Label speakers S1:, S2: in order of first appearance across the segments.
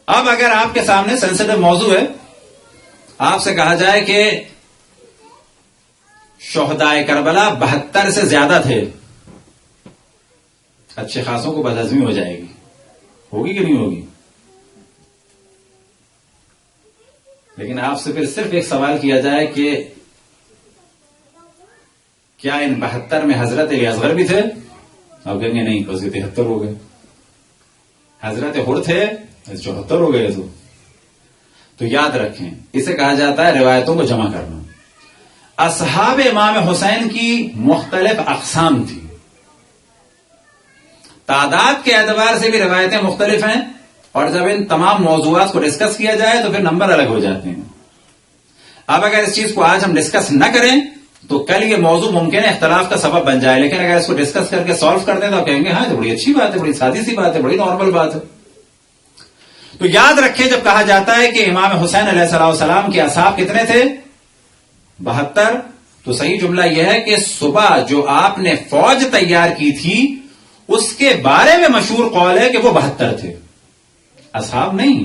S1: اب اگر آپ کے سامنے سینسیٹیو موضوع ہے، آپ سے کہا جائے کہ شہدائے کربلا 72 سے زیادہ تھے، اچھے خاصوں کو بدہضمی ہو جائے گی، ہوگی کہ نہیں ہوگی؟ لیکن آپ سے پھر صرف ایک سوال کیا جائے کہ کیا ان 72 میں حضرت اصغر بھی تھے؟ آپ کہیں گے نہیں، بس یہ 73 ہو گئے. حضرت حر تھے، 74 ہو گئے. تو یاد رکھیں، اسے کہا جاتا ہے روایتوں کو جمع کرنا. اصحاب امام حسین کی مختلف اقسام تھی، تعداد کے اعتبار سے بھی روایتیں مختلف ہیں، اور جب ان تمام موضوعات کو ڈسکس کیا جائے تو پھر نمبر الگ ہو جاتے ہیں. اب اگر اس چیز کو آج ہم ڈسکس نہ کریں تو کل یہ موضوع ممکن ہے اختلاف کا سبب بن جائے، لیکن اگر اس کو ڈسکس کر کے سالو کر دیں تو کہیں گے ہاں تو بڑی اچھی بات ہے، بڑی سادی سی بات ہے، بڑی نارمل بات ہے. تو یاد رکھیں، جب کہا جاتا ہے کہ امام حسین علیہ السلام کے اصحاب کتنے تھے؟ 72. تو صحیح جملہ یہ ہے کہ صبح جو آپ نے فوج تیار کی تھی اس کے بارے میں مشہور قول ہے کہ وہ 72 تھے، اصحاب نہیں.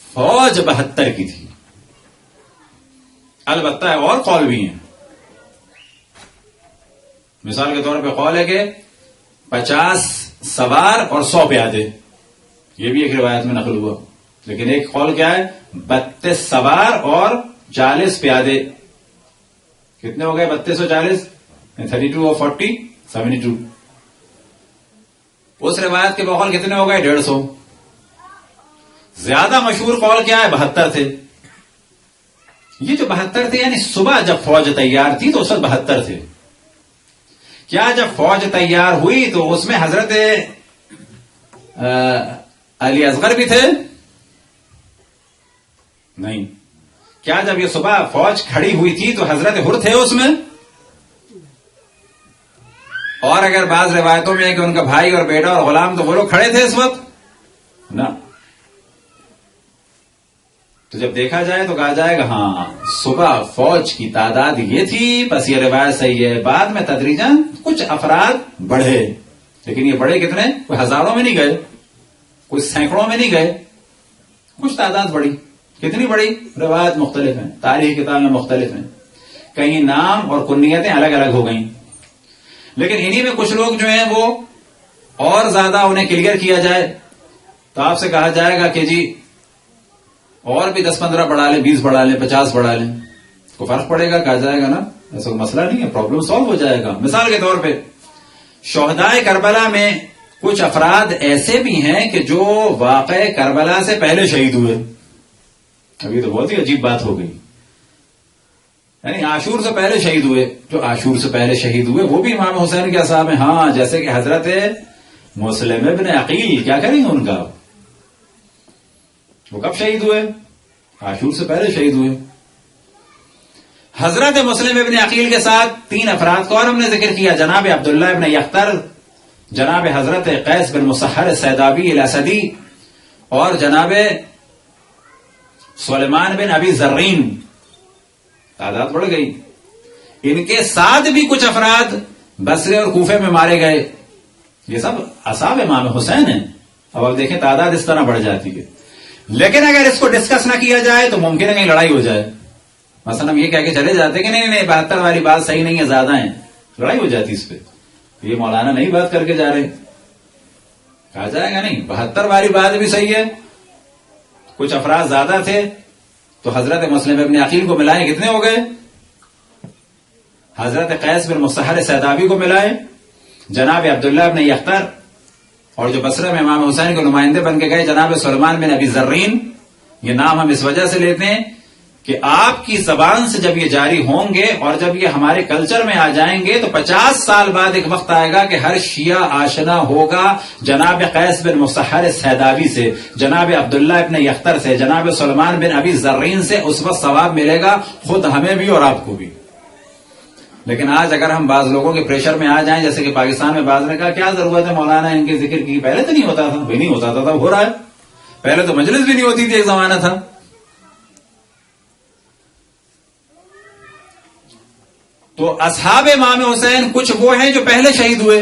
S1: فوج 72 کی تھی. البتہ اور قول بھی ہیں. مثال کے طور پہ قول ہے کہ 50 سوار اور 100 پیادے، یہ بھی ایک روایت میں نقل ہوا. لیکن ایک قول کیا ہے؟ 32 سوار اور 40 پیادے. کتنے ہو گئے 32 اور 40؟ 32 اور 40 72. اس روایت کے بقول کتنے ہو گئے؟ 150. زیادہ مشہور قول کیا ہے؟ 72 تھے. یہ جو 72 تھے یعنی صبح جب فوج تیار تھی تو اس وقت 72 تھے. کیا جب فوج تیار ہوئی تو اس میں حضرت علی اصغر بھی تھے؟ نہیں. کیا جب یہ صبح فوج کھڑی ہوئی تھی تو حضرت حر تھے اس میں؟ اور اگر بعض روایتوں میں ہے کہ ان کا بھائی اور بیٹا اور غلام تو وہ لوگ کھڑے تھے اس وقت؟ نہ. تو جب دیکھا جائے تو کہا جائے گا ہاں صبح فوج کی تعداد یہ تھی، بس یہ روایت صحیح ہے. بعد میں تدریجاً کچھ افراد بڑھے، لیکن یہ بڑھے کتنے؟ کوئی ہزاروں میں نہیں گئے، کوئی سینکڑوں میں نہیں گئے، کچھ تعداد بڑھی. کتنی بڑی؟ روایت مختلف ہیں، تاریخ کتابیں مختلف ہیں، کہیں نام اور کنیتیں الگ الگ ہو گئیں. لیکن انہی میں کچھ لوگ جو ہیں وہ اور زیادہ انہیں کلیئر کیا جائے تو آپ سے کہا جائے گا کہ جی اور بھی 10-15 بڑھا لیں، 20 بڑھا لیں، 50 بڑھا لیں، کو فرق پڑے گا؟ کہا جائے گا نا ایسا کوئی مسئلہ نہیں ہے، پرابلم سالو ہو جائے گا. مثال کے طور پہ شہدائے کربلا میں کچھ افراد ایسے بھی ہیں کہ جو واقع کربلا سے پہلے شہید ہوئے. ابھی تو بہت ہی عجیب بات ہو گئی، یعنی عاشور سے پہلے شہید ہوئے. جو عاشور سے پہلے شہید ہوئے وہ بھی امام حسین کے اصحاب ہیں. ہاں، جیسے کہ حضرت مسلم ابن عقیل. کیا کریں گے ان کا؟ وہ کب شہید ہوئے؟ عاشور سے پہلے شہید ہوئے. حضرت مسلم ابن عقیل کے ساتھ 3 افراد کو اور ہم نے ذکر کیا، جناب عبداللہ ابن یختر، جناب حضرت قیس بن مسحر سیدابی الاسدی، اور جناب سلیمان بن ابی زرین. تعداد بڑھ گئی. ان کے ساتھ بھی کچھ افراد بصرے اور کوفے میں مارے گئے. یہ سب اصحاب امام حسین ہیں. اب آپ دیکھیں تعداد اس طرح بڑھ جاتی ہے. لیکن اگر اس کو ڈسکس نہ کیا جائے تو ممکن ہے کہیں لڑائی ہو جائے. مثلا ہم یہ کہہ کے چلے جاتے کہ نہیں 72 والی بات صحیح نہیں ہے، زیادہ ہیں، لڑائی ہو جاتی اس پہ. یہ مولانا نہیں بات کر کے جا رہے. کہا جائے گا نہیں 72 والی بات بھی صحیح ہے، کچھ افراد زیادہ تھے تو حضرت مسلم ابن عقیل کو ملائے کتنے ہو گئے؟ حضرت قیس بن مسحر سیدابی کو ملائے، جناب عبداللہ ابن یختر، اور جو بصرہ میں امام حسین کے نمائندے بن کے گئے جناب سلیمان بن ابی زرین. یہ نام ہم اس وجہ سے لیتے ہیں کہ آپ کی زبان سے جب یہ جاری ہوں گے اور جب یہ ہمارے کلچر میں آ جائیں گے تو 50 سال بعد ایک وقت آئے گا کہ ہر شیعہ آشنا ہوگا جناب قیس بن مسحر سیدابی سے، جناب عبداللہ ابن یختر سے، جناب سلیمان بن ابی زرین سے. اس وقت ثواب ملے گا خود ہمیں بھی اور آپ کو بھی. لیکن آج اگر ہم بعض لوگوں کے پریشر میں آ جائیں، جیسے کہ پاکستان میں بعض نے کہا کیا ضرورت ہے مولانا ان کے ذکر کی، پہلے تو نہیں ہوتا تھا. بھی نہیں ہوتا تھا، ہو رہا ہے. پہلے تو مجلس بھی نہیں ہوتی تھی، ایک زمانہ تھا. تو اصحاب امام حسین کچھ وہ ہیں جو پہلے شہید ہوئے.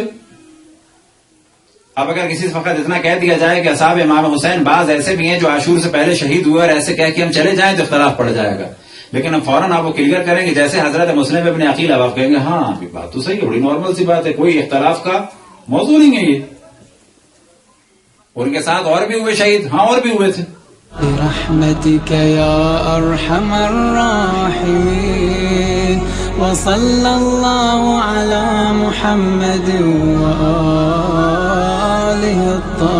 S1: اب اگر کسی سے فقط اتنا کہہ دیا جائے کہ اصحاب امام حسین بعض ایسے بھی ہیں جو عاشور سے پہلے شہید ہوئے اور ایسے کہہ کہ ہم چلے جائیں تو اختلاف پڑ جائے گا، لیکن ہم فوراً آپ کو کلیئر کریں گے جیسے حضرت مسلم ابن عقیل، اب آپ کہیں گے ہاں بات تو صحیح ہے، بڑی نارمل سی بات ہے، کوئی اختلاف کا موضوع نہیں ہے یہ. ان کے ساتھ اور بھی ہوئے شہید، ہاں اور بھی ہوئے تھے.
S2: برحمتك يا أرحم الراحمين وصلى الله على محمد وآله الطاهرين.